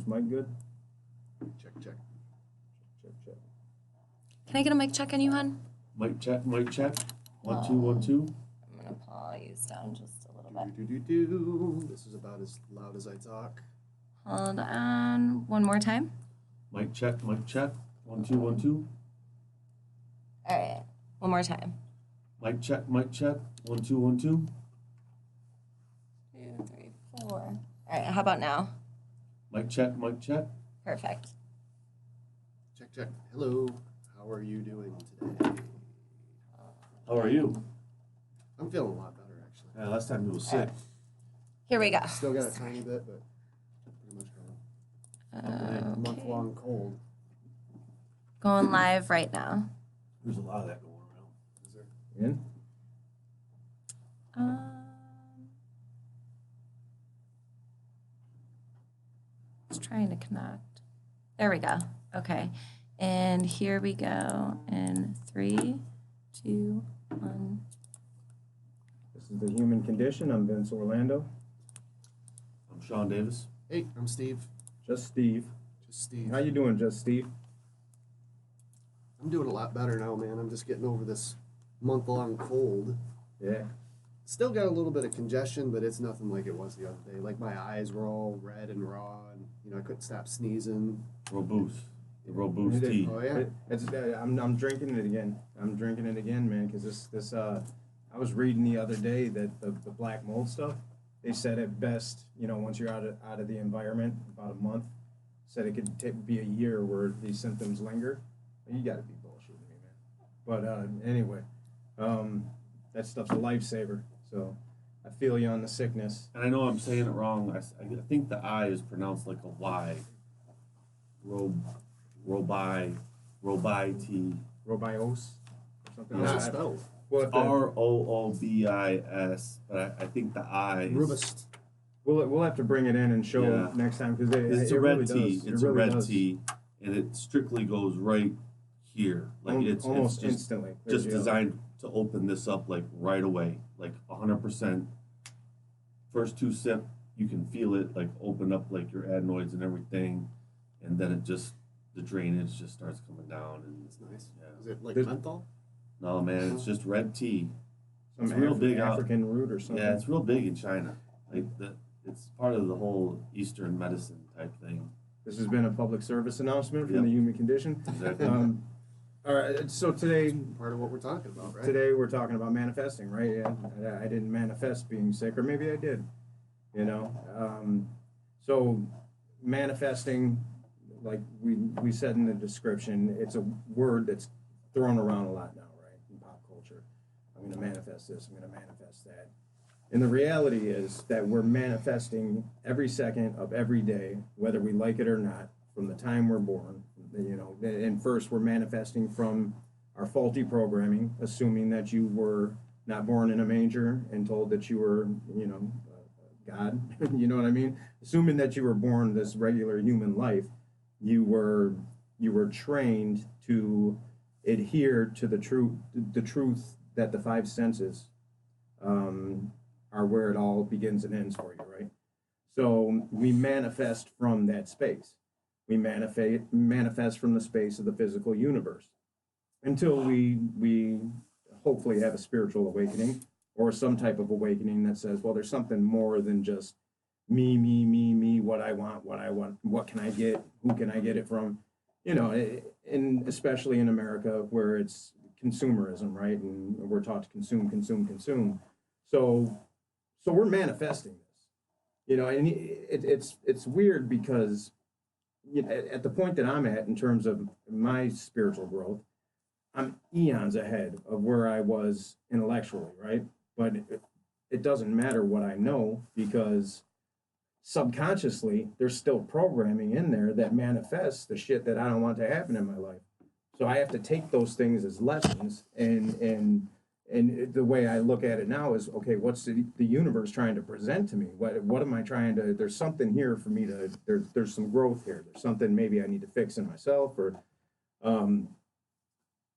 Is mic good? Check. Check. Can I get a mic check on you, hon? Mic check. 1 2 1 2. I'm gonna pause down just a little bit. This is about as loud as I talk. Hold on. One more time. Mic check. 1 2 1 2. All right. One more time. Mic check. 1 2 1 2. 2, 3, 4. All right. How about now? Mic check. Perfect. Check. Hello. How are you doing today? How are you? I'm feeling a lot better, actually. Yeah, last time you was sick. Here we go. Still got a tiny bit, but pretty much gone. Month-long cold. Going live right now. There's a lot of that going around. Is there? In? Just trying to connect. There we go. Okay. And here we go in 3, 2, 1. This is The Human Condition. I'm Vince Orlando. I'm Sean Davis. Hey, I'm Steve. Just Steve. How you doing, Just Steve? I'm doing a lot better now, man. I'm just getting over this month-long cold. Yeah. Still got a little bit of congestion, but it's nothing like it was the other day. Like, my eyes were all red and raw, and, I couldn't stop sneezing. Robust. The Robust tea. Oh, yeah? I'm drinking it again. Man, because this I was reading the other day that the black mold stuff, they said at best, once you're out of the environment, about a month, said it could be a year where these symptoms linger. You got to be bullshitting me, man. But anyway, that stuff's a lifesaver. So I feel you on the sickness. And I know I'm saying it wrong. I think the I is pronounced like a Y. Robios Robios or something How's like it that. spelled? Well, Roobis, but I think the I is... Robust. We'll have to bring it in and show next time because it's a red really tea. Does. It's it a really red does. tea, and it strictly goes right here. Like it's almost just, instantly. Just designed to open this up like right away, like 100%. First 2 sip, you can feel it like open up like your adenoids and everything, and then it just the drainage just starts coming down, and It's nice. Yeah. Is it like menthol? No, man, it's just red tea. Some It's real big African root or something. Yeah, it's real big in China. Like it's part of the whole Eastern medicine type thing. This has been a public service announcement from Yep. the Human Condition. Exactly. All right, so today Part of what we're talking about, right? Today we're talking about manifesting, right? Yeah, I didn't manifest being sick, or maybe I did. So manifesting, like we said in the description, it's a word that's thrown around a lot now, right, in pop culture. I'm going to manifest this. I'm going to manifest that. And the reality is that we're manifesting every second of every day, whether we like it or not, from the time we're born. And first we're manifesting from our faulty programming, assuming that you were not born in a manger and told that you were, God. You know what I mean? Assuming that you were born this regular human life, you were trained to adhere to the truth that the 5 senses are where it all begins and ends for you, right? So we manifest from that space. We manifest from the space of the physical universe until we hopefully have a spiritual awakening or some type of awakening that says, well, there's something more than just me, what I want, what can I get, who can I get it from, and especially in America where it's consumerism, right? And we're taught to consume. So we're manifesting this, and it's weird because at the point that I'm at in terms of my spiritual growth, I'm eons ahead of where I was intellectually, right? But it doesn't matter what I know because subconsciously there's still programming in there that manifests the shit that I don't want to happen in my life. So I have to take those things as lessons, and the way I look at it now is, okay, what's the universe trying to present to me? What am I trying to? There's something here for me to. There's some growth here. There's something maybe I need to fix in myself, or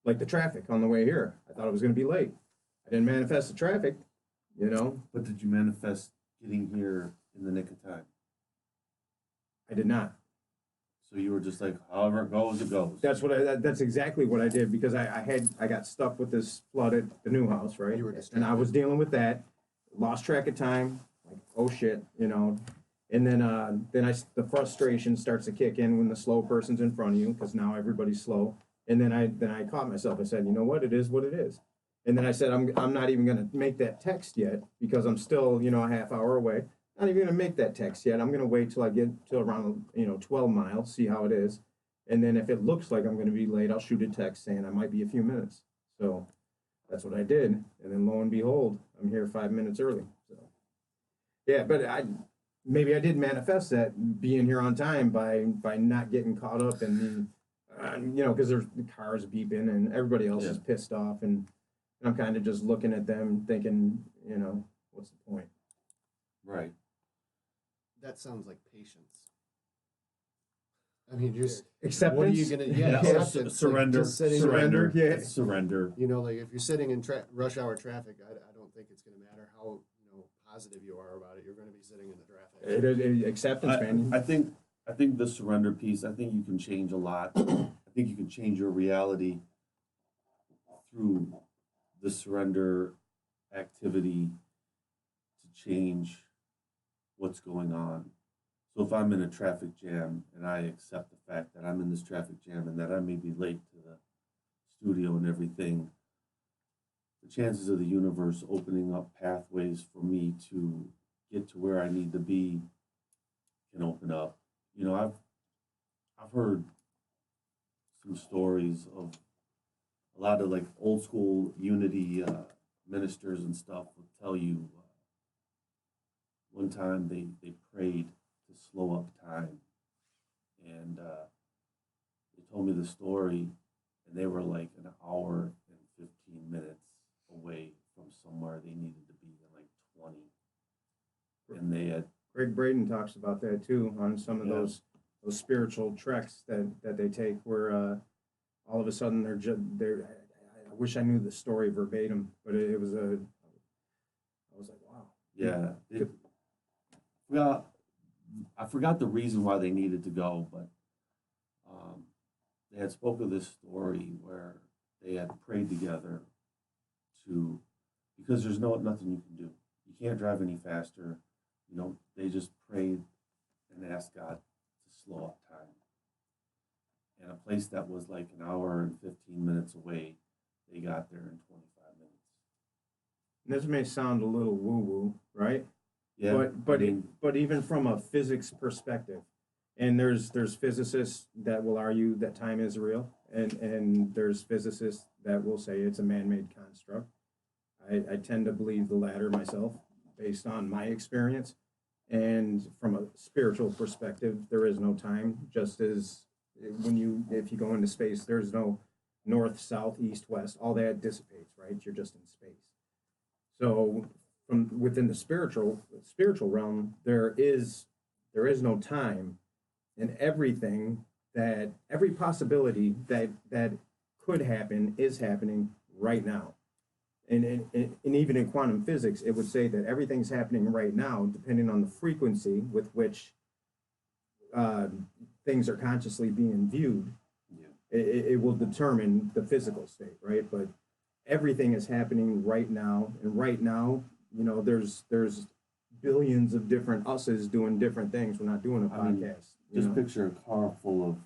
like the traffic on the way here. I thought I was going to be late. I didn't manifest the traffic, But did you manifest getting here in the nick of time? I did not. So you were just like, however it goes, it goes. That's exactly what I did, because I got stuck with this flood at the new house, right? You were And I distracted. was dealing with that, lost track of time, like, oh shit, you know. And then the frustration starts to kick in when the slow person's in front of you, because now everybody's slow. And then I caught myself. I said, you know what, it is what it is. And then I said, I'm not even gonna make that text yet, because I'm still, you know, a half hour away. Not even gonna make that text yet. I'm gonna wait till I get to around, you know, 12 miles, see how it is. And then if it looks like I'm gonna be late, I'll shoot a text saying I might be a few minutes. So that's what I did. And then lo and behold, I'm here 5 minutes early. So yeah, but maybe I did manifest that being here on time by not getting caught up in, you know, because there's the cars beeping and everybody else is pissed off, and I'm kind of just looking at them thinking, you know, what's the point? Right. That sounds like patience. I mean, just Acceptance. what are you gonna? Yeah, Yeah, acceptance, or like, surrender. just sitting Surrender. Yeah. It's surrender. You know, like if you're sitting in rush hour traffic, I don't think it's going to matter how positive you are about it. You're going to be sitting in the traffic. Acceptance, man. I think the surrender piece, I think you can change a lot. I think you can change your reality through the surrender activity to change what's going on. So if I'm in a traffic jam and I accept the fact that I'm in this traffic jam and that I may be late to the studio and everything, the chances of the universe opening up pathways for me to get to where I need to be can open up. You know, I've heard some stories of a lot of like old school unity ministers and stuff will tell you one time they prayed to slow up time, and they told me the story, and they were like an hour and 15 minutes away from somewhere they needed to be in like 20, and they had Greg Braden talks about that too on some of those spiritual treks that they take, where all of a sudden they're. I wish I knew the story verbatim, but it was I was like, wow. Yeah. I forgot the reason why they needed to go, but they had spoke of this story where they had prayed together because there's nothing you can do. You can't drive any faster. You know, they just prayed and asked God to slow up time. And a place that was like an hour and 15 minutes away, they got there in 25 minutes. And this may sound a little woo-woo, right? Yeah, But even from a physics perspective, and there's physicists that will argue that time is real, and there's physicists that will say it's a man-made construct. I tend to believe the latter myself, based on my experience. And from a spiritual perspective, there is no time. Just as if you go into space, there's no north, south, east, west. All that dissipates, right? You're just in space. So from within the spiritual realm, there is no time, and every possibility that could happen is happening right now. And even in quantum physics, it would say that everything's happening right now, depending on the frequency with which things are consciously being viewed. Yeah. It will determine the physical state, right? But everything is happening right now, and right now, you know, there's billions of different us's doing different things. We're not doing a podcast. Just picture a car full of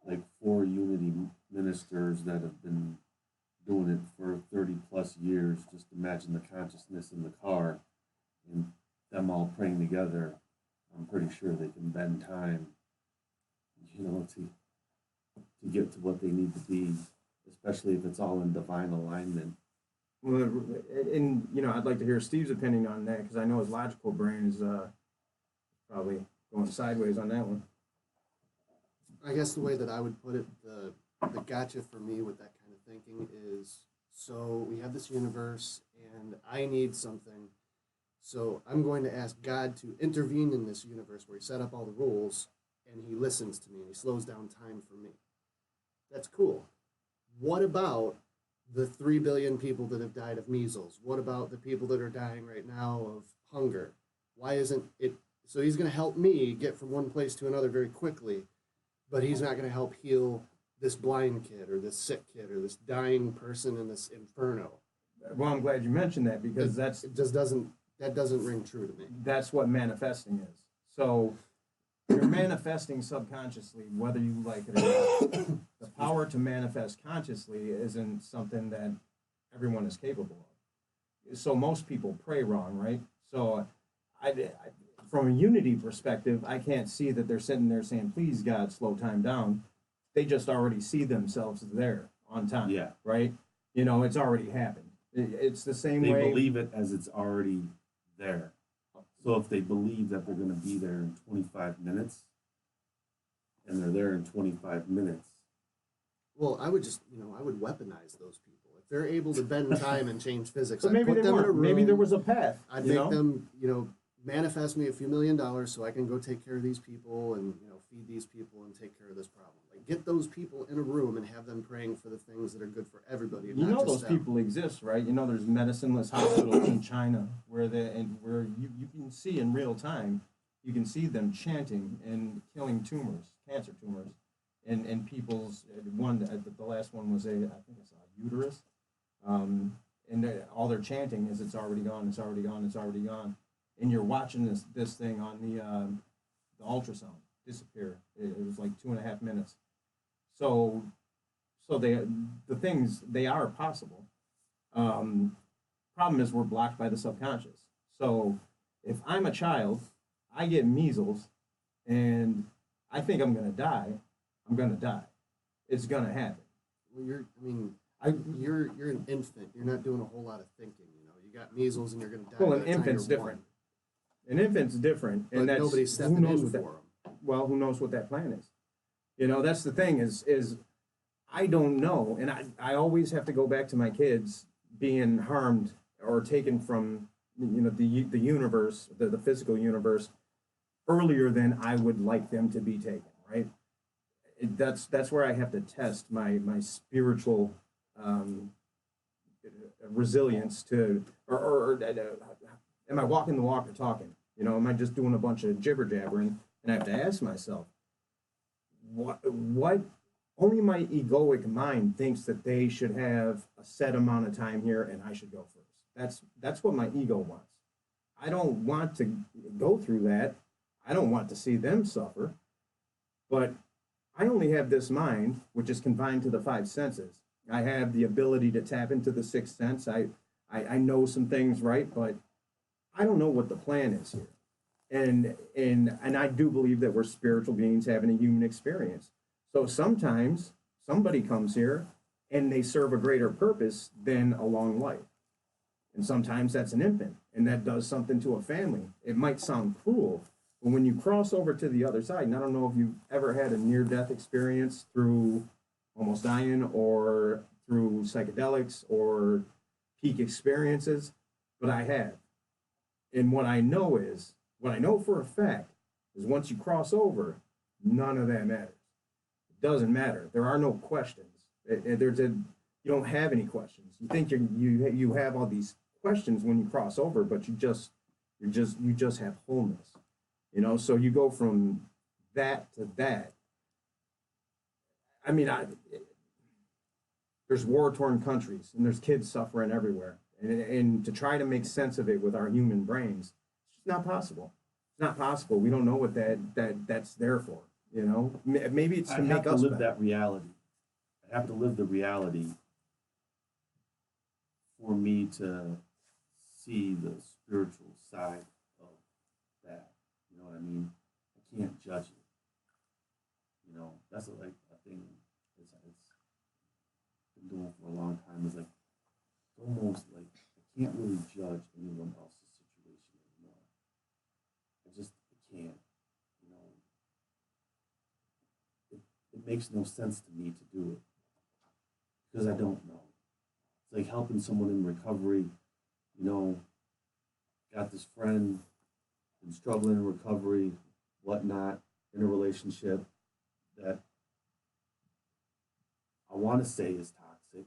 like 4 unity ministers that have been doing it for 30 plus years. Just imagine the consciousness in the car and them all praying together. I'm pretty sure they can bend time, you know, to get to what they need to be, especially if it's all in divine alignment. Well, and you know, I'd like to hear Steve's opinion on that, because I know his logical brain is probably going sideways on that one. I guess the way that I would put it, the gotcha for me with that kind of thinking is, so we have this universe and I need something. So I'm going to ask God to intervene in this universe where he set up all the rules, and he listens to me and he slows down time for me. That's cool. What about the 3 billion people that have died of measles? What about the people that are dying right now of hunger? Why isn't it? So he's going to help me get from one place to another very quickly. but he's not going to help heal this blind kid or this sick kid or this dying person in this inferno. Well, I'm glad you mentioned that because It just doesn't ring true to me. that's what manifesting is. So you're manifesting subconsciously, whether you like it or not. The power to manifest consciously isn't something that everyone is capable of. So most people pray wrong, right? So from a unity perspective, I can't see that they're sitting there saying, please, God, slow time down. They just already see themselves there on time, Yeah. right? You know, it's already happened. It's the same They way. believe it as it's already there. So if they believe that they're going to be there in 25 minutes, and they're there in 25 minutes. Well, I would just, I would weaponize those people. If they're able to bend time and change physics, So I'd maybe put they them in a weren't. room. Maybe there was a path. I'd you make know? them, manifest me a few $1 million so I can go take care of these people and, feed these people and take care of this problem. Like, get those people in a room and have them praying for the things that are good for everybody. And You not know just those them. people exist, right? You know there's medicineless hospitals in China where you can see in real time, you can see them chanting and killing tumors, cancer tumors, in people's the last one was I think it's a uterus, all they're chanting is it's already gone, it's already gone, it's already gone, and you're watching this thing on the ultrasound disappear. It was like 2.5 minutes. So the things, they are possible. Problem is we're blocked by the subconscious. So if I'm a child, I get measles, and I think I'm gonna die. I'm gonna die. It's gonna happen. Well, you're an infant. You're not doing a whole lot of thinking. You got measles and you're going to die. Well, by an the time infant's you're different. one. An infant's different, But and that's nobody's stepping who knows in what for that. them. Well, who knows what that plan is? That's the thing is I don't know, and I always have to go back to my kids being harmed or taken from the universe, the physical universe, earlier than I would like them to be taken. Right? That's where I have to test my spiritual resilience to, or am I walking the walk or talking? Am I just doing a bunch of jibber jabbering? And I have to ask myself, what only my egoic mind thinks that they should have a set amount of time here and I should go first. That's what my ego wants. I don't want to go through that. I don't want to see them suffer. But I only have this mind, which is confined to the 5 senses. I have the ability to tap into the 6th sense. I know some things, right? But I don't know what the plan is here. And I do believe that we're spiritual beings having a human experience. So sometimes somebody comes here and they serve a greater purpose than a long life. And sometimes that's an infant, and that does something to a family. It might sound cruel, but when you cross over to the other side, and I don't know if you've ever had a near-death experience through almost dying or through psychedelics or peak experiences, but I have. And what I know for a fact is once you cross over, none of that matters. It doesn't matter. There are no questions. You don't have any questions. You think you have all these questions when you cross over, but you just have wholeness. So you go from that to that. I mean, there's war-torn countries and there's kids suffering everywhere, and to try to make sense of it with our human brains, it's just not possible. It's not possible. We don't know what that's there for. Maybe it's to make us I have to live better. that reality. I have to live the reality for me to see the spiritual side of that. You know what I mean? I can't judge it. That's a thing it's been doing for a long time. It's like almost like I can't really judge anyone else's situation anymore. I can't. It makes no sense to me to do it because I don't know. It's like helping someone in recovery. Got this friend, been struggling in recovery, whatnot, in a relationship that I want to say is toxic.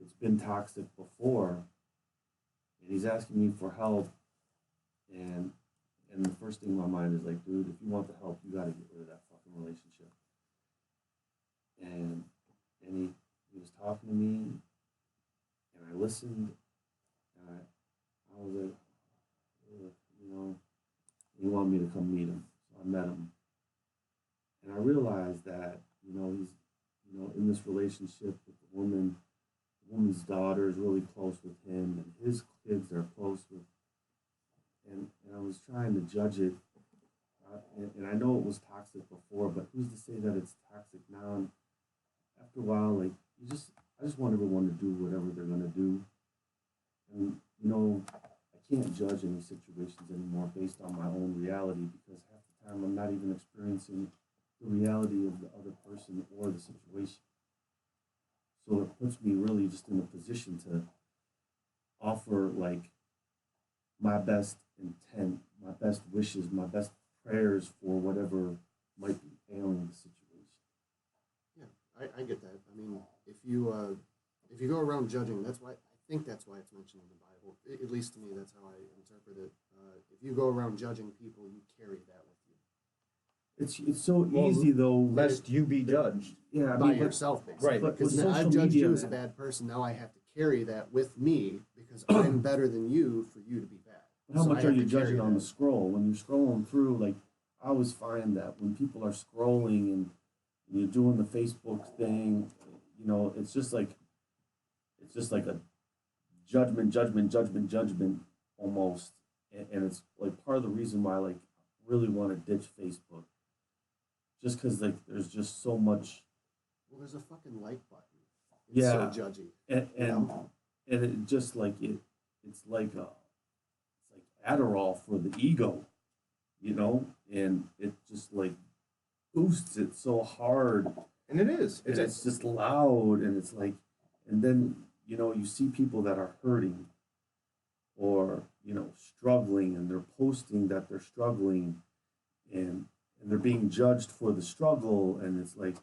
It's been toxic before, and he's asking me for help, and the first thing in my mind is like, dude, if you want the help, you got to get rid of that fucking relationship. come meet him. So I met him, and I realized that he's in this relationship with the woman. The woman's daughter is really close with him, and his kids are close with. And I was trying to judge it, and I know it was toxic before, but who's to say that it's toxic now? And after a while, like I just want everyone to do whatever they're gonna do, and I can't judge any situations anymore based on my own reality because half the time I'm not even experiencing the reality of the other person or the situation. So it puts me really just in a position to offer like my best intent, my best wishes, my best prayers for whatever might be ailing the situation. Yeah, I get that. I mean, if you go around judging, I think that's why it's mentioned in the Bible. At least to me, that's how I interpret it. If you go around judging people, you carry that with you. It's so easy though. Lest you be judged. Yeah, By yourself, basically. Right. But Because with now I've social judged media, you as a bad person. Now I have to carry that with me because I'm better than you for you to be bad. how So much I are have you to carry judging on that. the scroll? When you're scrolling through, like I always find that when people are scrolling and you're doing the Facebook thing, it's just like a judgment almost, and it's like part of the reason why I like really want to ditch Facebook, just because like there's just so much. Well, there's a fucking like button. It's Yeah. so judgy. And You know? it just like it's like Adderall for the ego, and it just like boosts it so hard, And it is. and it's just loud, and it's like, and then you see people that are hurting or struggling, and they're posting that they're struggling, and they're being judged for the struggle, and it's like,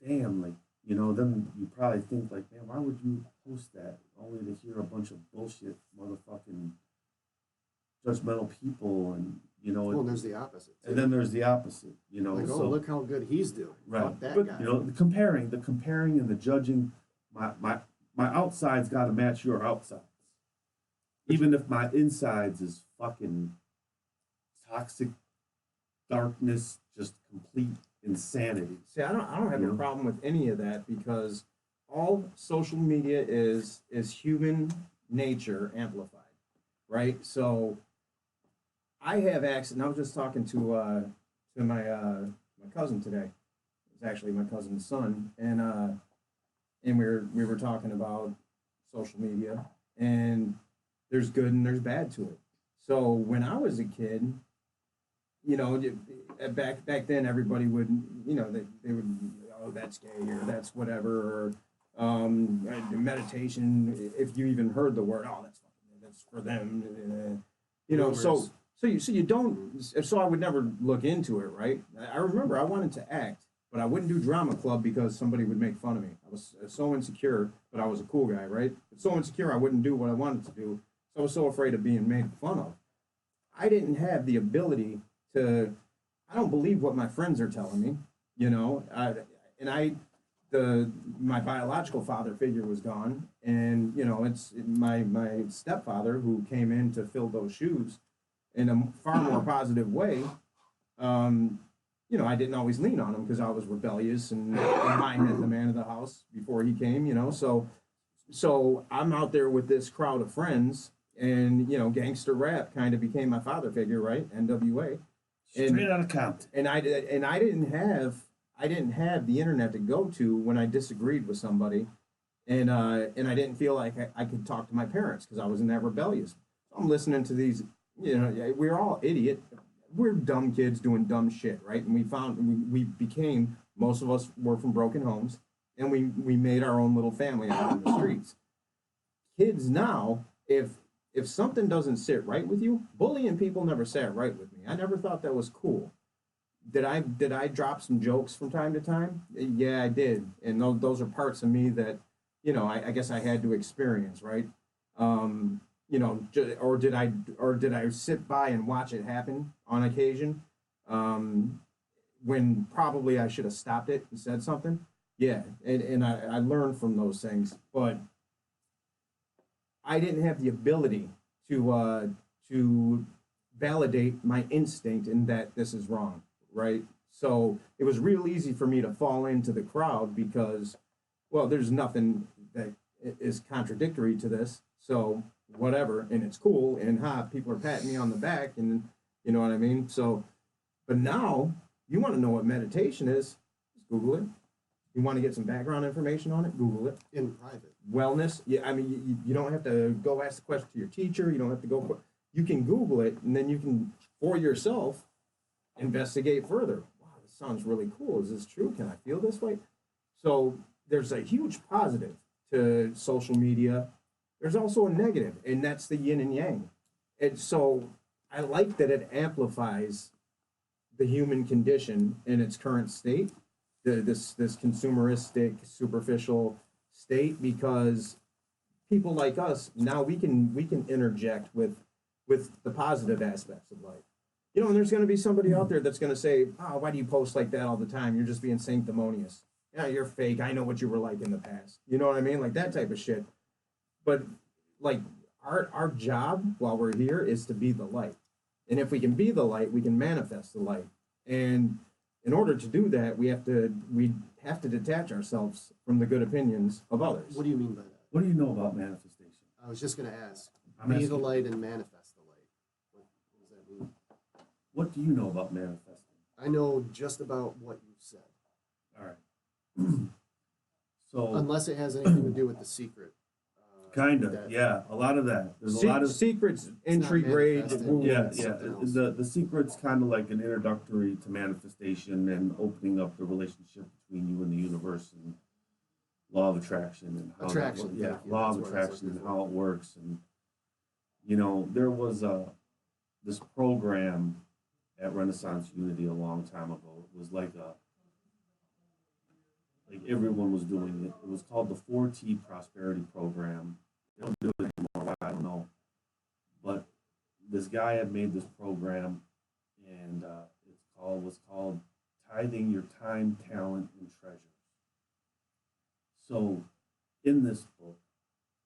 damn, like. Then you probably think like, man, why would you post that only to hear a bunch of bullshit, motherfucking judgmental people, and Well, and there's the opposite. Too. and then there's the opposite, Like, oh, so look how good he's doing. right, Fuck that but guy. the comparing and the judging, my outside's got to match your outsides, even if my insides is fucking toxic darkness, just complete insanity. See, I don't have a problem with any of that because all social media is human nature amplified, right? So I have access, and I was just talking to my cousin today. It's actually my cousin's son, and we were talking about social media, and there's good and there's bad to it. So when I was a kid, back then everybody would, they would, oh, that's gay or that's whatever, or meditation. If you even heard the word, oh, that's for them, Rumors. So you don't. So I would never look into it, right? I remember I wanted to act, but I wouldn't do drama club because somebody would make fun of me. I was so insecure, but I was a cool guy, right? But so insecure I wouldn't do what I wanted to do. So I was so afraid of being made fun of. I didn't have the ability to. I don't believe what my friends are telling me, my biological father figure was gone, and it's my stepfather who came in to fill those shoes in a far more positive way. I didn't always lean on him because I was rebellious and I had the man of the house before he came, so I'm out there with this crowd of friends, and gangster rap kind of became my father figure, right? NWA. Straight out of Compton. And I didn't have the internet to go to when I disagreed with somebody, and I didn't feel like I could talk to my parents because I wasn't that rebellious. I'm listening to these, we're all idiot, we're dumb kids doing dumb shit, right? And we became, most of us were from broken homes, and we made our own little family out in the streets. Kids now, if something doesn't sit right with you, bullying people never sat right with me. I never thought that was cool. Did I drop some jokes from time to time? Yeah, I did. And those are parts of me that, I guess I had to experience, right? Or did I sit by and watch it happen on occasion? When probably I should have stopped it and said something. Yeah, and I learned from those things, but I didn't have the ability to validate my instinct in that this is wrong, right? So it was real easy for me to fall into the crowd because, well, there's nothing that is contradictory to this. So whatever, and it's cool, and people are patting me on the back, and you know what I mean? So, but now you want to know what meditation is, just Google it. You want to get some background information on it, Google it. In private. Wellness, yeah, I mean, you don't have to go ask the question to your teacher. You don't have to go, you can Google it, and then you can, for yourself, investigate further. Wow, this sounds really cool. Is this true? Can I feel this way? So there's a huge positive to social media. There's also a negative, and that's the yin and yang. And so I like that it amplifies the human condition in its current state, this consumeristic, superficial state, because people like us now we can interject with the positive aspects of life. You know, and there's going to be somebody out there that's going to say, "Oh, why do you post like that all the time? You're just being sanctimonious. Yeah, you're fake. I know what you were like in the past." You know what I mean? Like that type of shit. But like our job while we're here is to be the light. And if we can be the light, we can manifest the light. And in order to do that, we have to detach ourselves from the good opinions of others. What do you mean by that? What do you know about manifestation? I was just going to ask. I'm Be asking- the light and manifest the light. What does that mean? What do you know about manifesting? I know just about what you said. All right. So Unless it has anything to do with the secret. kind of, that- yeah, a lot of that. There's a lot of secrets, entry not grade. manifesting. yeah, It's yeah. something else. The secret's kind of like an introductory to manifestation and opening up the relationship between you and the universe and law of attraction and how Attraction, that, yeah, thank you. law of That's what I was attraction and looking how it works. And you know, there was this program at Renaissance Unity a long time ago. It was like everyone was doing it. It was called the 4T Prosperity Program. They don't do it anymore. I don't know. But this guy had made this program, and was called Tithing Your Time, Talent, and Treasure. So, in this book,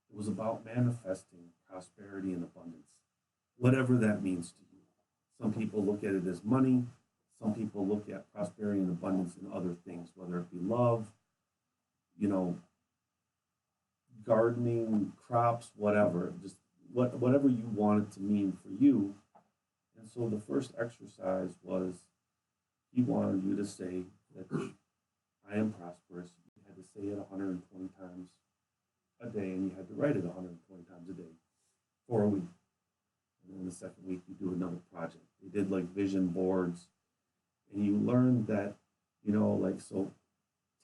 it was about manifesting prosperity and abundance, whatever that means to you. Some people look at it as money. Some people look at prosperity and abundance in other things, whether it be love, you know, gardening, crops, whatever, just whatever you want it to mean for you. And so the first exercise was he wanted you to say that I am prosperous. You had to say it 120 times a day, and you had to write it 120 times a day for a week. And then the second week, you do another project. They did like vision boards, and you learned that, you know, like, so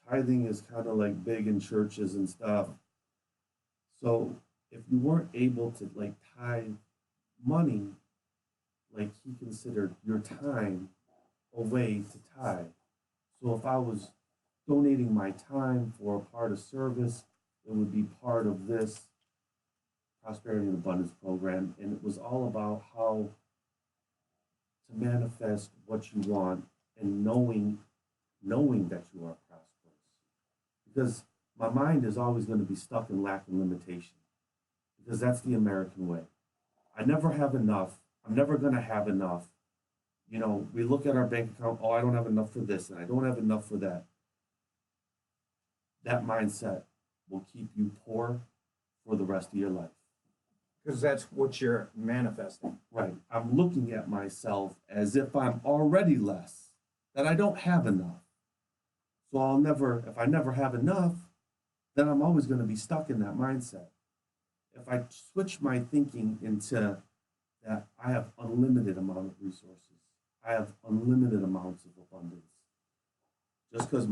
tithing is kind of like big in churches and stuff. So if you weren't able to like tithe money, like he considered your time a way to tithe. So if I was donating my time for a part of service, it would be part of this prosperity and abundance program. And it was all about how to manifest what you want and knowing that you are prosperous. Because my mind is always going to be stuck in lack and limitation, because that's the American way. I never have enough. I'm never going to have enough. You know, we look at our bank account, oh, I don't have enough for this, and I don't have enough for that. That mindset will keep you poor for the rest of your life. Because that's what you're manifesting. Right. I'm looking at myself as if I'm already less, that I don't have enough. So if I never have enough, then I'm always going to be stuck in that mindset. If I switch my thinking into that I have unlimited amount of resources, I have unlimited amounts of abundance. Just because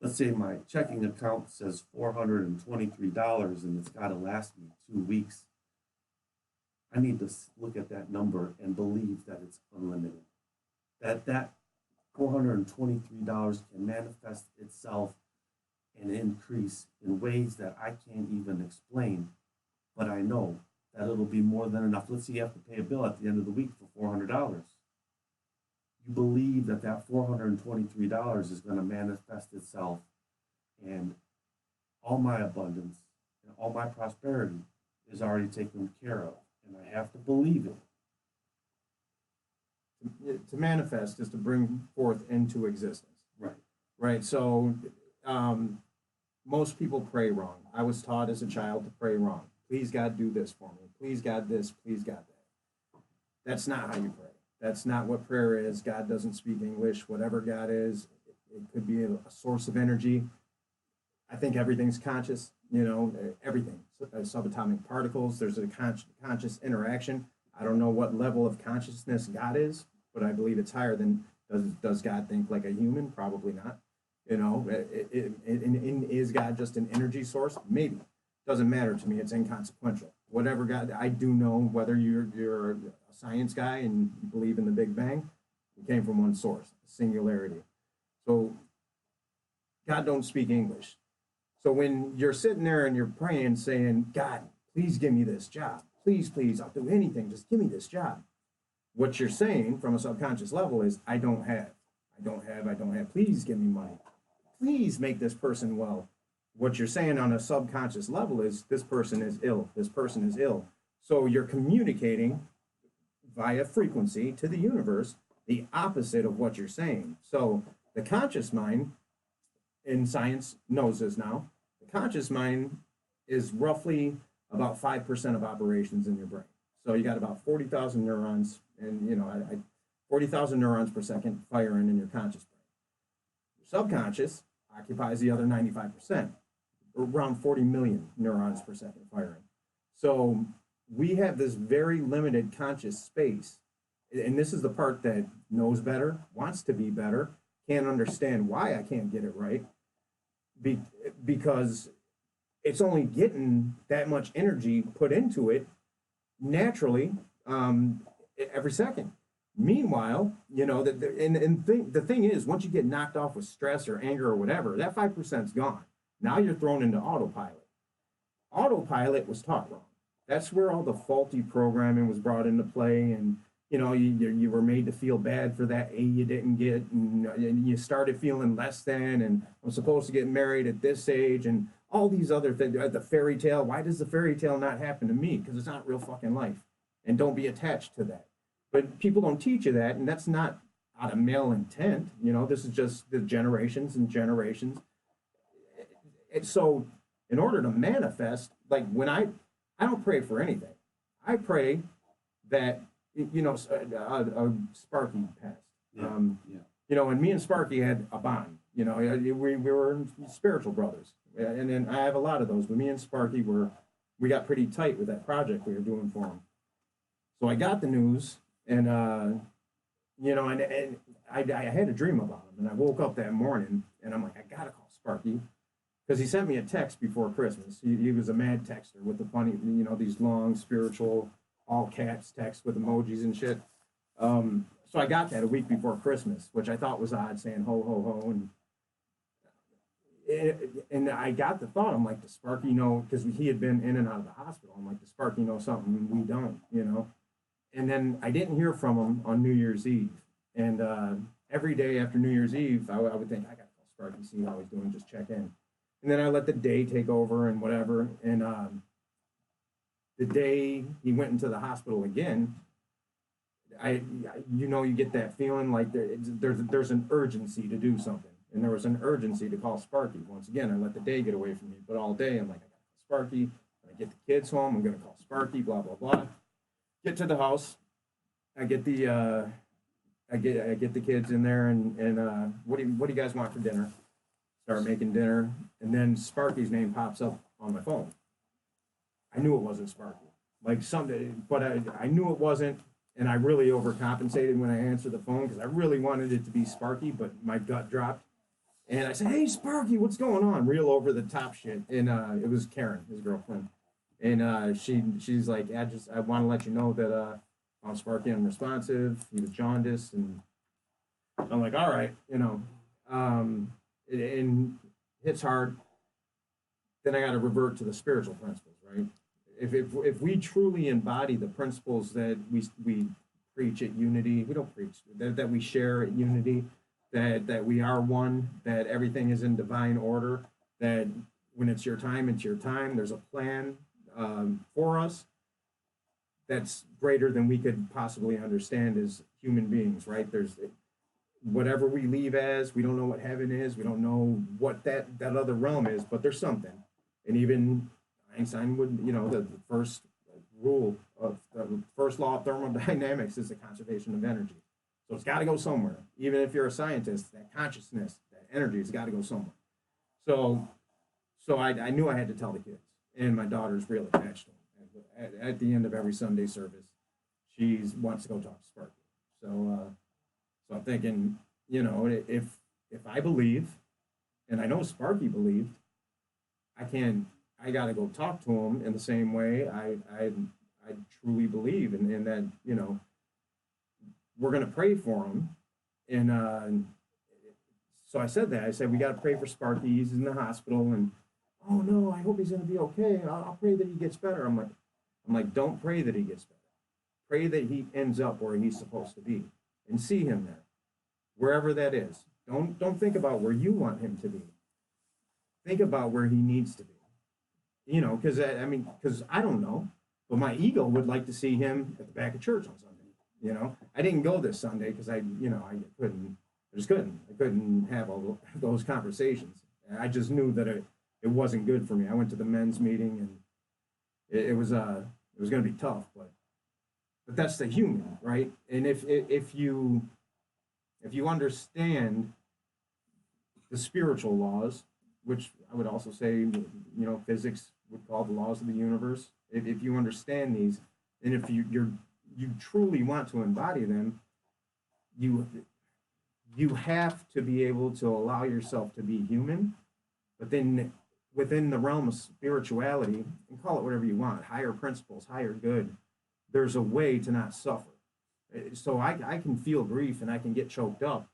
let's say my checking account says $423 and it's got to last me 2 weeks, I need to look at that number and believe that it's unlimited. That $423 can manifest itself and increase in ways that I can't even explain, but I know that it'll be more than enough. Let's say you have to pay a bill at the end of the week for $400. You believe that $423 is going to manifest itself, and all my abundance and all my prosperity is already taken care of, and I have to believe it. To manifest is to bring forth into existence. Right. Right. So most people pray wrong. I was taught as a child to pray wrong. Please God, do this for me. Please God, this. Please God, that. That's not how you pray. That's not what prayer is. God doesn't speak English. Whatever God is, it could be a source of energy. I think everything's conscious. Everything. Subatomic particles. There's a conscious interaction. I don't know what level of consciousness God is, but I believe it's higher than does God think like a human? Probably not. Is God just an energy source? Maybe. Doesn't matter to me. It's inconsequential. Whatever God, I do know whether you're a science guy and you believe in the Big Bang, it came from one source, singularity. So God don't speak English. So when you're sitting there and you're praying, saying, God, please give me this job. Please, please, I'll do anything. Just give me this job. What you're saying from a subconscious level is, I don't have. Please give me money. Please make this person well. What you're saying on a subconscious level is, this person is ill. This person is ill. So you're communicating via frequency to the universe the opposite of what you're saying. So the conscious mind, and science knows this now, the conscious mind is roughly about 5% of operations in your brain. So you got about 40,000 neurons, and 40,000 neurons per second firing in your conscious brain. Your subconscious occupies the other 95%, or around 40 million neurons per second firing. So we have this very limited conscious space, and this is the part that knows better, wants to be better, can't understand why I can't get it right, because it's only getting that much energy put into it naturally every second. Meanwhile, the thing is, once you get knocked off with stress or anger or whatever, that 5% is gone. Now you're thrown into autopilot. Autopilot was taught wrong. That's where all the faulty programming was brought into play, and you were made to feel bad for that A you didn't get, and you started feeling less than, and I'm supposed to get married at this age, and all these other things. The fairy tale. Why does the fairy tale not happen to me? Because it's not real fucking life, and don't be attached to that. But people don't teach you that, and that's not out of male intent. This is just the generations and generations. So in order to manifest, like when I don't pray for anything. I pray that, Sparky passed. And me and Sparky had a bond. We were spiritual brothers. And then I have a lot of those, but me and Sparky we got pretty tight with that project we were doing for him. So I got the news, and and I had a dream about him, and I woke up that morning, and I'm like, I gotta call Sparky, because he sent me a text before Christmas. He was a mad texter with the funny, these long spiritual, all caps texts with emojis and shit. So I got that a week before Christmas, which I thought was odd, saying ho ho ho, and I got the thought, I'm like, does Sparky know? Because he had been in and out of the hospital. I'm like, does Sparky know something we don't? And then I didn't hear from him on New Year's Eve. And every day after New Year's Eve, I would think, I got to call Sparky, see how he's doing, just check in. And then I let the day take over and whatever. And the day he went into the hospital again, you get that feeling like there's an urgency to do something. And there was an urgency to call Sparky. Once again, I let the day get away from me. But all day, I'm like, I got to call Sparky. When I get the kids home, I'm going to call Sparky, blah, blah, blah. Get to the house. I get the kids in there, and what do you guys want for dinner? Start making dinner, and then Sparky's name pops up on my phone. I knew it wasn't Sparky, but I knew it wasn't, and I really overcompensated when I answered the phone because I really wanted it to be Sparky, but my gut dropped, and I said, "Hey, Sparky, what's going on?" Real over the top shit, and it was Karen, his girlfriend, and she's like, I want to let you know that I'm Sparky unresponsive. He was jaundiced, and I'm like, all right, and hits hard. Then I got to revert to the spiritual principles, right? If we truly embody the principles that we preach at Unity, we don't preach that we share at Unity, that we are one, that everything is in divine order, that when it's your time, it's your time. There's a plan for us that's greater than we could possibly understand as human beings, right? There's whatever we leave as, we don't know what heaven is, we don't know what that other realm is, but there's something. And even Einstein would, the first rule of the first law of thermodynamics is the conservation of energy. So it's got to go somewhere. Even if you're a scientist, that consciousness, that energy has got to go somewhere. So I knew I had to tell the kids, and my daughter's really attached to them. At the end of every Sunday service, she wants to go talk to Sparky. So I'm thinking, if I believe, and I know Sparky believed, I got to go talk to him in the same way I truly believe, and that, we're going to pray for him. And so I said that. I said, we got to pray for Sparky. He's in the hospital, and oh no, I hope he's going to be okay. I'll pray that he gets better. I'm like, don't pray that he gets better. Pray that he ends up where he's supposed to be, and see him there, wherever that is. Don't think about where you want him to be. Think about where he needs to be. Because I don't know, but my ego would like to see him at the back of church on Sunday. I didn't go this Sunday because I couldn't have all those conversations. I just knew that it wasn't good for me. I went to the men's meeting, and it was going to be tough, but that's the human, right? And if you understand the spiritual laws, which I would also say, physics would call the laws of the universe. If you understand these, and if you truly want to embody them, you have to be able to allow yourself to be human, but then within the realm of spirituality, and call it whatever you want, higher principles, higher good, there's a way to not suffer. So I can feel grief, and I can get choked up,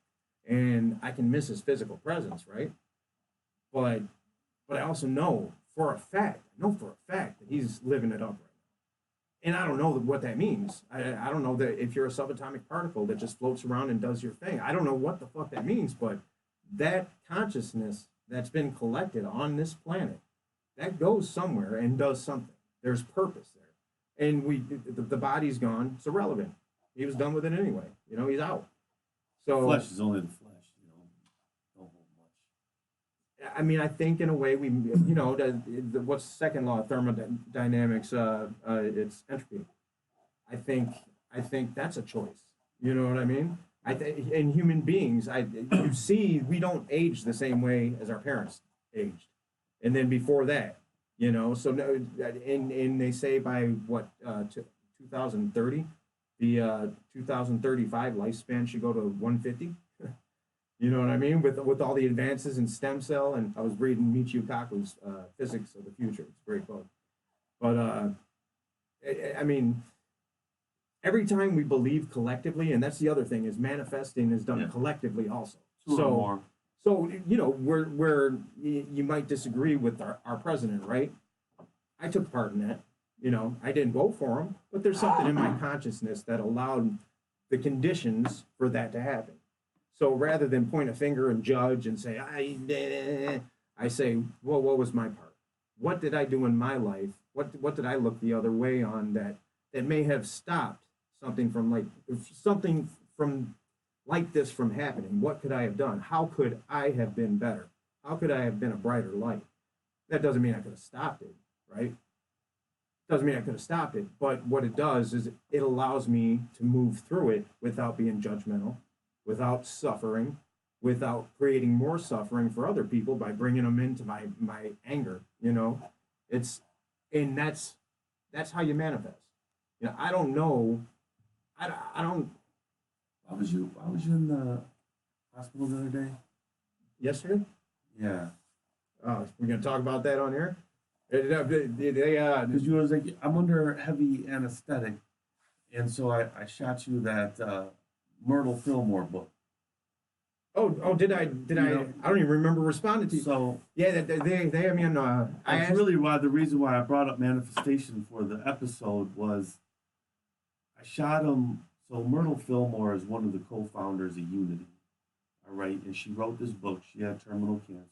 and I can miss his physical presence, right? But I also know for a fact that he's living it up right now. And I don't know what that means. I don't know that if you're a subatomic particle that just floats around and does your thing. I don't know what the fuck that means, but that consciousness that's been collected on this planet, that goes somewhere and does something. There's purpose there. And the body's gone. It's irrelevant. He was done with it anyway. He's out. So Flesh is only the flesh. Don't hold much. I think in a way what's the second law of thermodynamics? It's entropy. I think that's a choice. You know what I mean? In human beings, you see, we don't age the same way as our parents aged, and then before that, So and they say by 2030, the 2035 lifespan should go to 150. You know what I mean? With all the advances in stem cell, and I was reading Michio Kaku's Physics of the Future. It's a great book. But every time we believe collectively, and that's the other thing, is manifesting is done collectively also. So where you might disagree with our president, right? I took part in that. I didn't vote for him, but there's something in my consciousness that allowed the conditions for that to happen. So rather than point a finger and judge and say, I say, well, what was my part? What did I do in my life? What did I look the other way on that may have stopped something from like this from happening? What could I have done? How could I have been better? How could I have been a brighter light? That doesn't mean I could have stopped it, right? Doesn't mean I could have stopped it, but what it does is it allows me to move through it without being judgmental, without suffering, without creating more suffering for other people by bringing them into my anger. That's how you manifest. I don't know. I don't. Why was you in the hospital the other day? Yesterday? Yeah. Oh, we're gonna talk about that on here. Because you was like, I'm under heavy anesthetic, and so I shot you that Myrtle Fillmore book. Oh, did I? I don't even remember responding to you. So yeah, they had me on. that's really why the reason why I brought up manifestation for the episode was I shot him. So Myrtle Fillmore is one of the co-founders of Unity. All right, and she wrote this book. She had terminal cancer.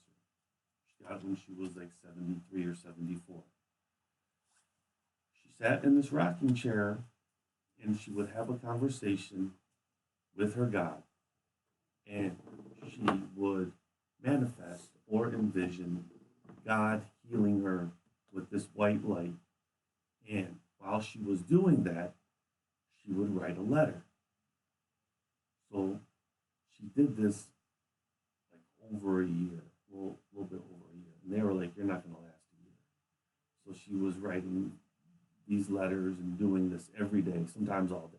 She got it when she was like 73 or 74. She sat in this rocking chair, and she would have a conversation with her God, and she would manifest or envision God healing her with this white light. And while she was doing that, she would write a letter. So she did this like over a year, a little bit over a year. And they were like, you're not going to last a year. So she was writing these letters and doing this every day, sometimes all day.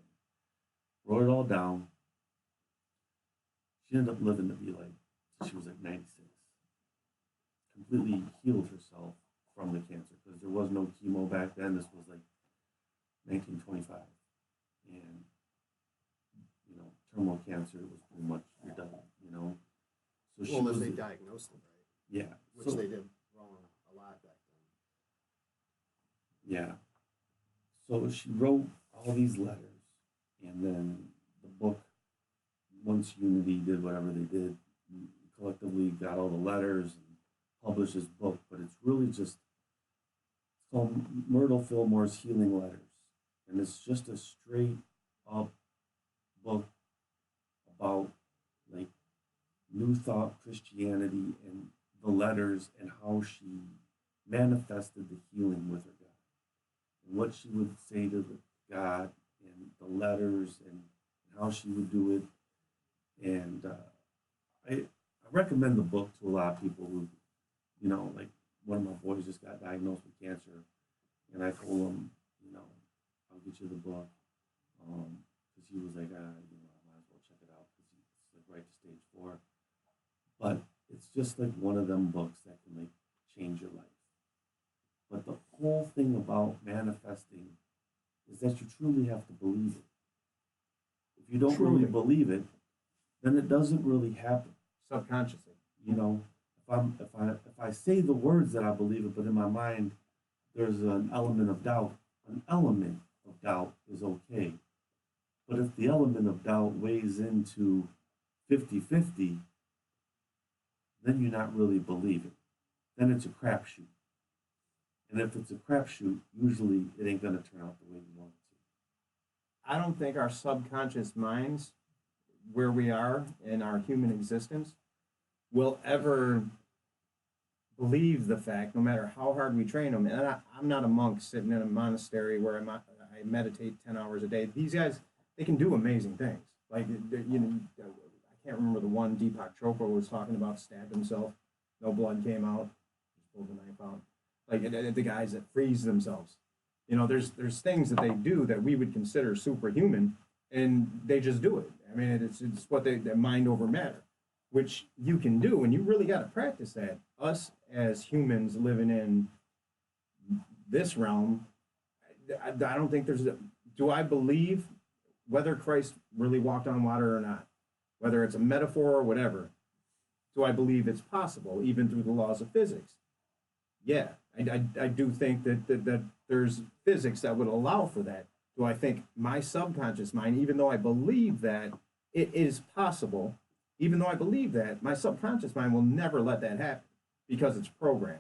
Wrote it all down. She ended up living to be like, she was like 96. Completely healed herself from the cancer because there was no chemo back then. This was like 1925. And, you know, terminal cancer was pretty much, you're done, you know. So she Well, was, unless they diagnosed them right, yeah. which So, they did wrong a lot back then. yeah. So she wrote all these letters, and then the book, once Unity did whatever they did, collectively got all the letters and published this book, but it's really just, it's called Myrtle Fillmore's Healing Letters. And it's just a straight up book about like New Thought Christianity and the letters and how she manifested the healing with her God. And what she would say to the God and the letters and how she would do it. And I recommend the book to a lot of people who, you know, like one of my boys just got diagnosed with cancer. And I told him, you know, I'll get you the book. Because he was like, you know, I might as well check it out because it's like right to stage 4. But it's just like one of them books that can like change your life. But the whole thing about manifesting is that you truly have to believe it. If you don't really believe it, then it doesn't really happen. Subconsciously. You know, if I say the words that I believe it, but in my mind there's an element of doubt. An element of doubt is okay. But if the element of doubt weighs into 50-50, then you're not really believing. Then it's a crapshoot. And if it's a crapshoot, usually it ain't going to turn out the way you want it to. I don't think our subconscious minds, where we are in our human existence, will ever believe the fact, no matter how hard we train them. And I'm not a monk sitting in a monastery where I meditate 10 hours a day. These guys, they can do amazing things. Like, you know, I can't remember the one Deepak Chopra was talking about, stabbed himself, no blood came out, just pulled the knife out. Like the guys that freeze themselves. You know, there's things that they do that we would consider superhuman, and they just do it. I mean, it's what their mind over matter, which you can do, and you really got to practice that. Us as humans living in this realm, I don't think do I believe whether Christ really walked on water or not, whether it's a metaphor or whatever, do I believe it's possible, even through the laws of physics? Yeah, I do think that there's physics that would allow for that. Do I think my subconscious mind, even though I believe that it is possible, even though I believe that, my subconscious mind will never let that happen because it's programmed.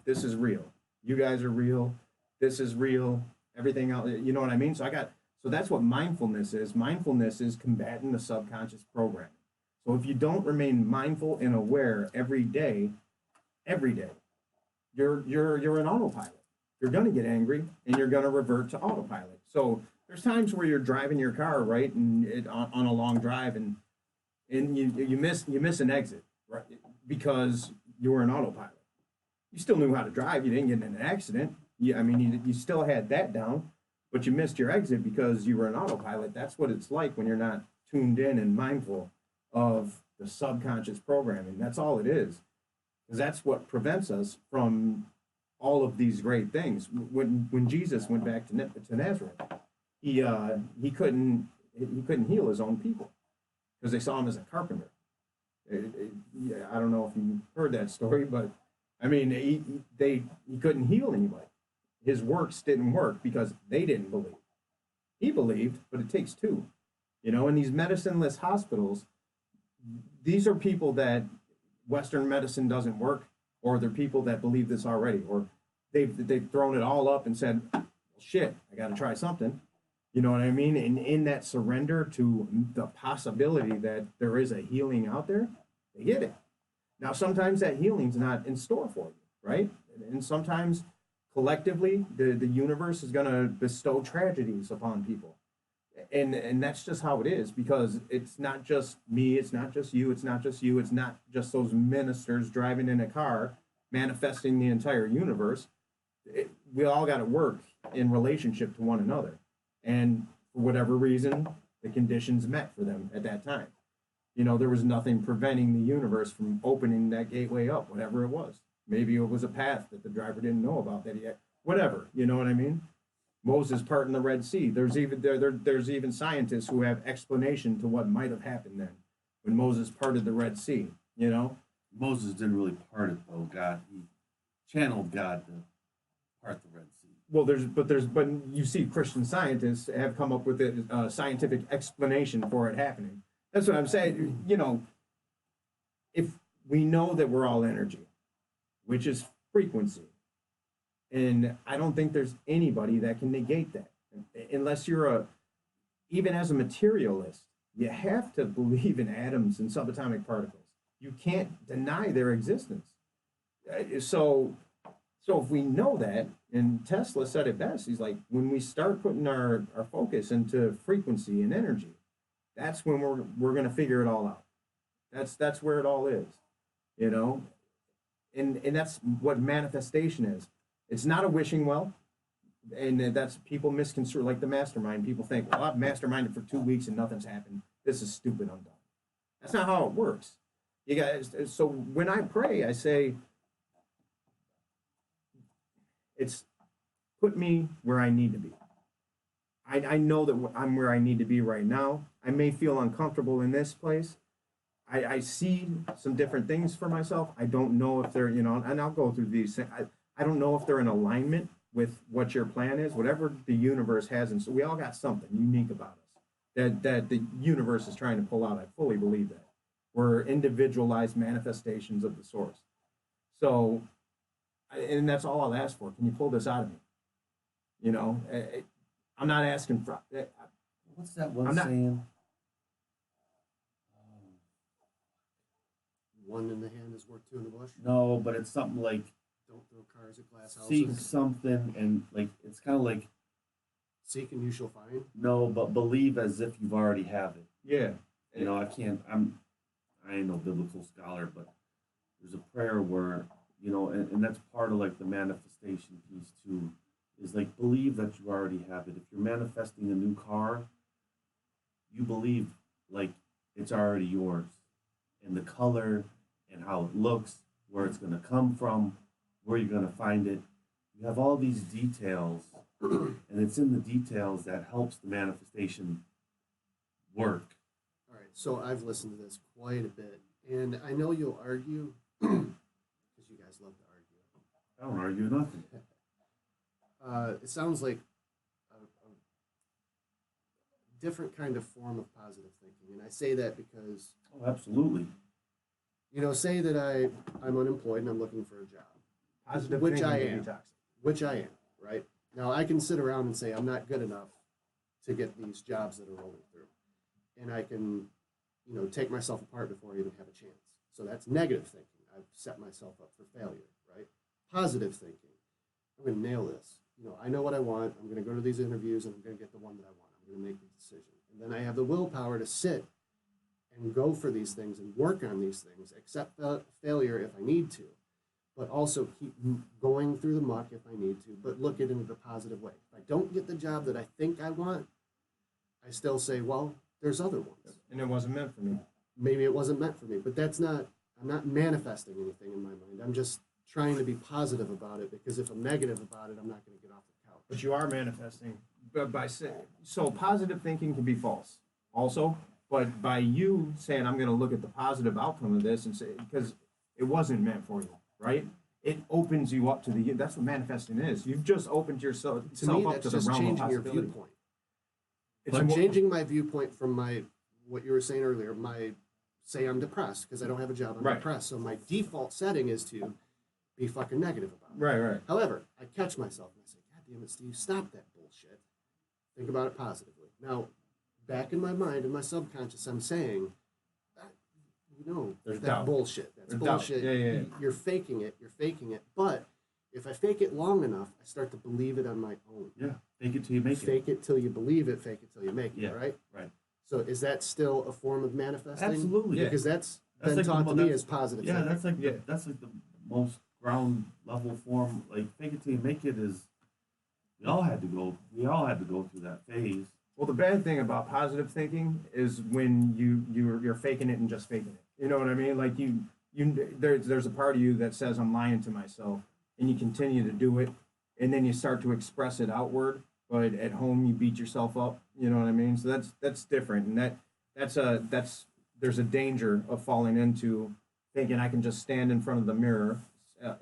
This is real. You guys are real. This is real. Everything else, you know what I mean? So that's what mindfulness is. Mindfulness is combating the subconscious programming. So if you don't remain mindful and aware every day, you're an autopilot. You're going to get angry and you're going to revert to autopilot. So there's times where you're driving your car, right, and on a long drive, and you miss an exit, right, because you were an autopilot. You still knew how to drive. You didn't get in an accident. You still had that down, but you missed your exit because you were an autopilot. That's what it's like when you're not tuned in and mindful of the subconscious programming. That's all it is. Because that's what prevents us from all of these great things. When Jesus went back to Nazareth, he couldn't heal his own people because they saw him as a carpenter. I don't know if you heard that story, but I mean, he couldn't heal anybody. His works didn't work because they didn't believe. He believed, but it takes two. You know, in these medicine-less hospitals, these are people that Western medicine doesn't work, or they're people that believe this already, or they've thrown it all up and said, well, shit, I got to try something. You know what I mean? And in that surrender to the possibility that there is a healing out there, they get it. Now, sometimes that healing's not in store for you, right? And sometimes collectively, the universe is going to bestow tragedies upon people. And that's just how it is, because it's not just me, it's not just you, it's not just you, it's not just those ministers driving in a car manifesting the entire universe. We all got to work in relationship to one another. And for whatever reason, the conditions met for them at that time. You know, there was nothing preventing the universe from opening that gateway up, whatever it was. Maybe it was a path that the driver didn't know about, that he had, whatever, you know what I mean? Moses parting the Red Sea. There's even scientists who have explanation to what might have happened then when Moses parted the Red Sea, you know? Moses didn't really part it though. He channeled God to part the Red Sea. Well, but you see Christian scientists have come up with a scientific explanation for it happening. That's what I'm saying. You know, if we know that we're all energy, which is frequency, and I don't think there's anybody that can negate that, unless you're even as a materialist, you have to believe in atoms and subatomic particles. You can't deny their existence. So if we know that, and Tesla said it best, he's like, when we start putting our focus into frequency and energy, that's when we're going to figure it all out. That's where it all is, you know? And that's what manifestation is. It's not a wishing well, and that's people misconstrue, like the mastermind. People think, well, I've masterminded for 2 weeks and nothing's happened. This is stupid, I'm done. That's not how it works. You guys, so when I pray, I say, it's put me where I need to be. I know that I'm where I need to be right now. I may feel uncomfortable in this place. I see some different things for myself. I don't know if they're, you know, and I'll go through these. I don't know if they're in alignment with what your plan is, whatever the universe has. And so we all got something unique about us that the universe is trying to pull out. I fully believe that. We're individualized manifestations of the source. So, and that's all I'll ask for. Can you pull this out of me? You know, I'm not asking for. What's that one saying? One in the hand is worth two in the bush. No, but it's something like, don't throw cars at glass houses. seek something, and like it's kind of like, seek and you shall find. No, but believe as if you've already have it. Yeah. You know, I ain't no biblical scholar, but there's a prayer where, you know, and that's part of like the manifestation piece too, is like believe that you already have it. If you're manifesting a new car, you believe like it's already yours, and the color and how it looks, where it's going to come from, where you're going to find it. You have all these details, and it's in the details that helps the manifestation work. All right, so I've listened to this quite a bit, and I know you'll argue, because you guys love to argue. I don't argue nothing. It sounds like a different kind of form of positive thinking, and I say that because, Oh, absolutely. you know, say that I'm unemployed and I'm looking for a job, Positive which thinking I can be am, toxic. which I am, right? Now I can sit around and say I'm not good enough to get these jobs that are rolling through, and I can, you know, take myself apart before I even have a chance. So that's negative thinking. I've set myself up for failure, right? Positive thinking. I'm going to nail this. You know, I know what I want. I'm going to go to these interviews and I'm going to get the one that I want. I'm going to make the decision. And then I have the willpower to sit and go for these things and work on these things, accept the failure if I need to, but also keep going through the muck if I need to, but look at it in a positive way. If I don't get the job that I think I want, I still say, well, there's other ones. And it wasn't meant for me. Maybe it wasn't meant for me, but I'm not manifesting anything in my mind. I'm just trying to be positive about it, because if I'm negative about it, I'm not going to get off the couch. But you are manifesting by saying, so positive thinking can be false also, but by you saying, I'm going to look at the positive outcome of this and say, because it wasn't meant for you, right? It opens you up to that's what manifesting is. You've just opened yourself To me, up that's to the just realm of changing your possibility. viewpoint. It's I'm a- changing my viewpoint from what you were saying earlier, say I'm depressed because I don't have a job, I'm Right. depressed. So my default setting is to be fucking negative about it. Right. However, I catch myself and I say, God damn it, Steve, stop that bullshit. think about it positively. Now, back in my mind, in my subconscious, I'm saying, There's that doubt. bullshit. That's There's doubt. bullshit. Yeah. You're faking it. You're faking it. But if I fake it long enough, I start to believe it on my own. Yeah, fake it till you make it. Fake it till you believe it. Fake it till you make it. Yeah. Right. Right. So is that still a form of manifesting? Absolutely. Yeah. Because that's That's been like the taught mo- to me that's- as positive. Yeah, thinking. that's like the most ground level form. Like fake it till you make it is. We all had to go through that phase. Well, the bad thing about positive thinking is when you're faking it and just faking it. You know what I mean? Like there's a part of you that says I'm lying to myself, and you continue to do it, and then you start to express it outward, but at home you beat yourself up. You know what I mean? So that's different, and there's a danger of falling into thinking I can just stand in front of the mirror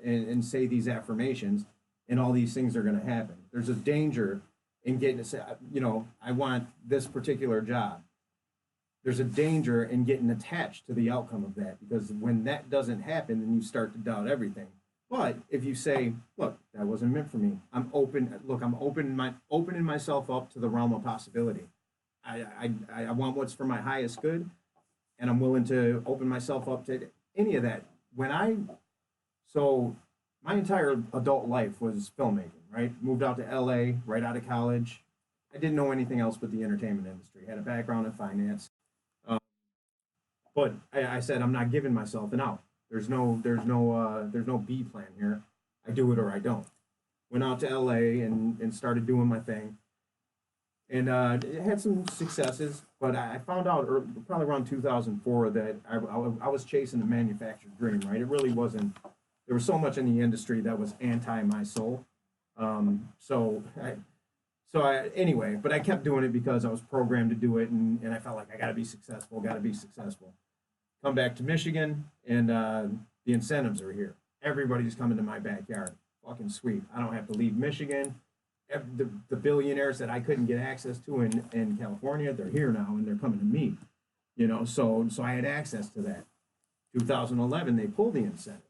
and say these affirmations, and all these things are going to happen. There's a danger in getting to say, I want this particular job. There's a danger in getting attached to the outcome of that, because when that doesn't happen, then you start to doubt everything. But if you say, look, that wasn't meant for me. I'm opening myself up to the realm of possibility. I want what's for my highest good, and I'm willing to open myself up to any of that. So my entire adult life was filmmaking, right? Moved out to LA right out of college. I didn't know anything else but the entertainment industry. Had a background in finance. But I said, I'm not giving myself an out. There's no B plan here. I do it or I don't. Went out to LA and started doing my thing. And it had some successes, but I found out probably around 2004 that I was chasing a manufactured dream, right? It really wasn't. There was so much in the industry that was anti my soul. Anyway, but I kept doing it because I was programmed to do it, and I felt like I got to be successful. Come back to Michigan, and the incentives are here. Everybody's coming to my backyard. Fucking sweet. I don't have to leave Michigan. The billionaires that I couldn't get access to in California, they're here now, and they're coming to me. So I had access to that. 2011, they pulled the incentives.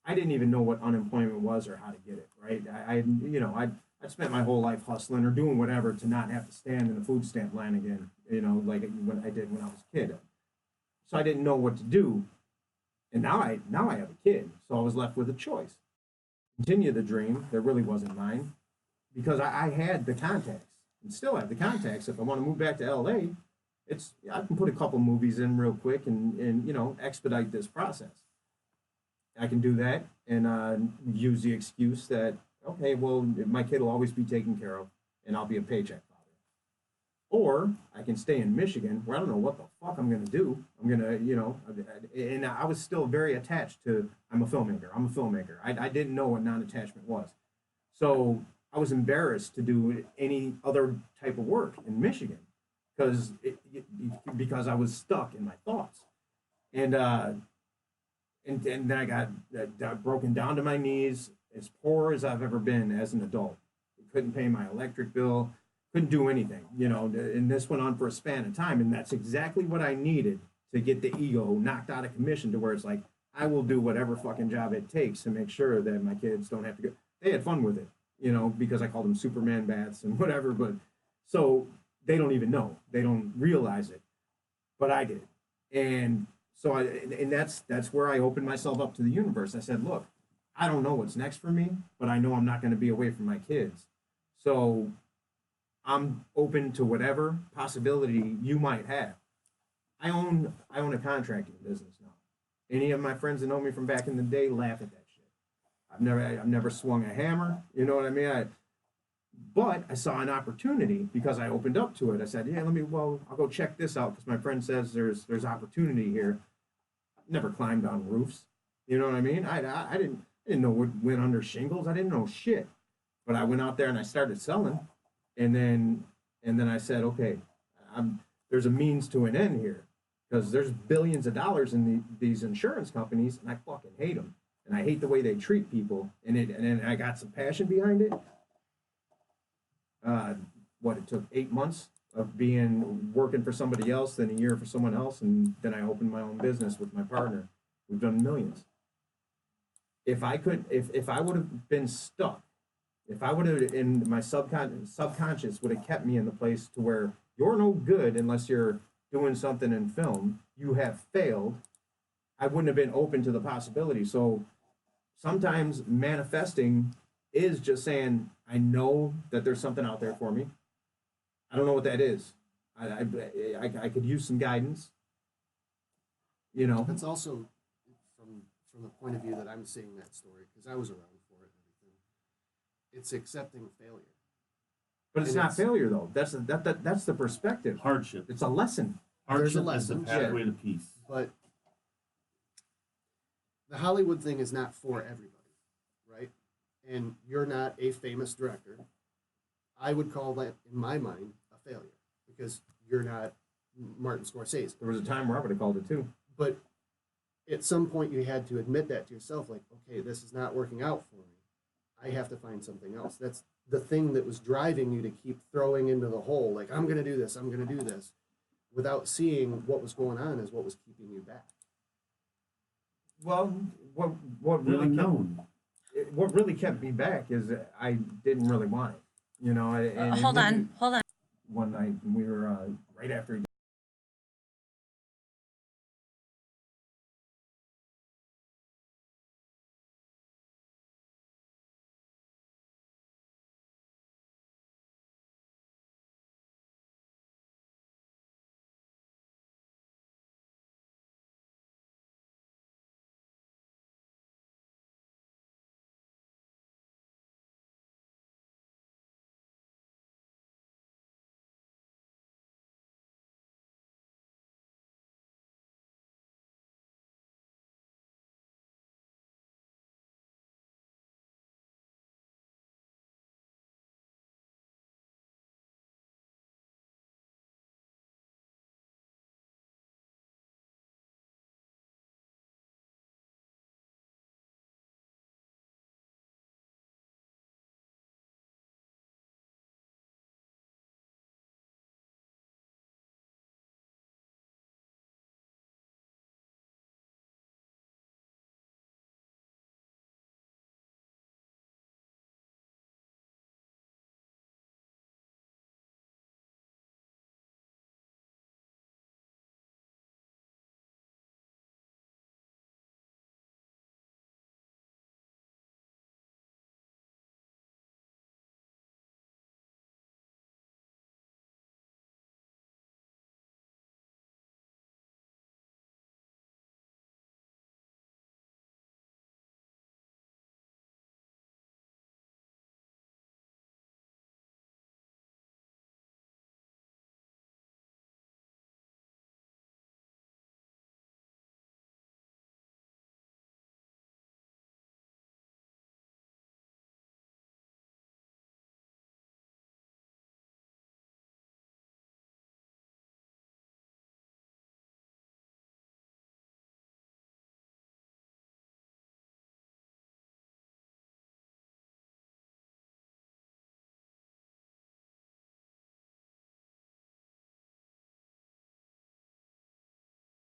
I didn't even know what unemployment was or how to get it, right? I spent my whole life hustling or doing whatever to not have to stand in the food stamp line again, like when I did when I was a kid. So I didn't know what to do. And now I have a kid, so I was left with a choice. Continue the dream that really wasn't mine, because I had the contacts and still have the contacts. If I want to move back to LA, I can put a couple movies in real quick and expedite this process. I can do that and use the excuse that, okay, well, my kid will always be taken care of and I'll be a paycheck father. Or I can stay in Michigan where I don't know what the fuck I'm going to do. And I was still very attached to, I'm a filmmaker. I didn't know what non-attachment was. So I was embarrassed to do any other type of work in Michigan because I was stuck in my thoughts. And then I got broken down to my knees, as poor as I've ever been as an adult. Couldn't pay my electric bill, couldn't do anything, and this went on for a span of time. And that's exactly what I needed to get the ego knocked out of commission, to where it's like, I will do whatever fucking job it takes to make sure that my kids don't have to go. They had fun with it, because I called them Superman baths and whatever, but so they don't even know, they don't realize it, but I did. And so that's where I opened myself up to the universe. I said, look, I don't know what's next for me, but I know I'm not going to be away from my kids. So I'm open to whatever possibility you might have. I own a contracting business now. Any of my friends that know me from back in the day laugh at that shit. I've never swung a hammer. You know what I mean? But I saw an opportunity because I opened up to it. I said, yeah, I'll go check this out because my friend says there's opportunity here. Never climbed on roofs. You know what I mean? I didn't know what went under shingles. I didn't know shit. But I went out there and I started selling. And then I said, okay, there's a means to an end here, because there's billions of dollars in these insurance companies, and I fucking hate them. And I hate the way they treat people. And then I got some passion behind it. It took 8 months of working for somebody else, then a year for someone else, and then I opened my own business with my partner. We've done millions. If I would have been stuck If I would have, in my subconscious would have kept me in the place to where you're no good unless you're doing something in film, you have failed, I wouldn't have been open to the possibility. So sometimes manifesting is just saying, I know that there's something out there for me. I don't know what that is. I could use some guidance. You know, That's also from the point of view that I'm seeing that story, because I was around for it and everything. It's accepting failure. but it's And not it's- failure though. That's the perspective. Hardship. It's a lesson. There's a Hardship is the lesson, pathway to peace. But the Hollywood thing is not for everybody, right? And you're not a famous director. I would call that, in my mind, a failure, because you're not Martin Scorsese. There was a time where I would have called it too. But at some point, you had to admit that to yourself, like, okay, this is not working out for me. I have to find something else. That's the thing that was driving you to keep throwing into the hole, like, I'm going to do this, I'm going to do this, without seeing what was going on is what was keeping you back. Well, what Really really kept, known. what really kept me back is that I didn't really want it. You know, and Hold on. one night we were right after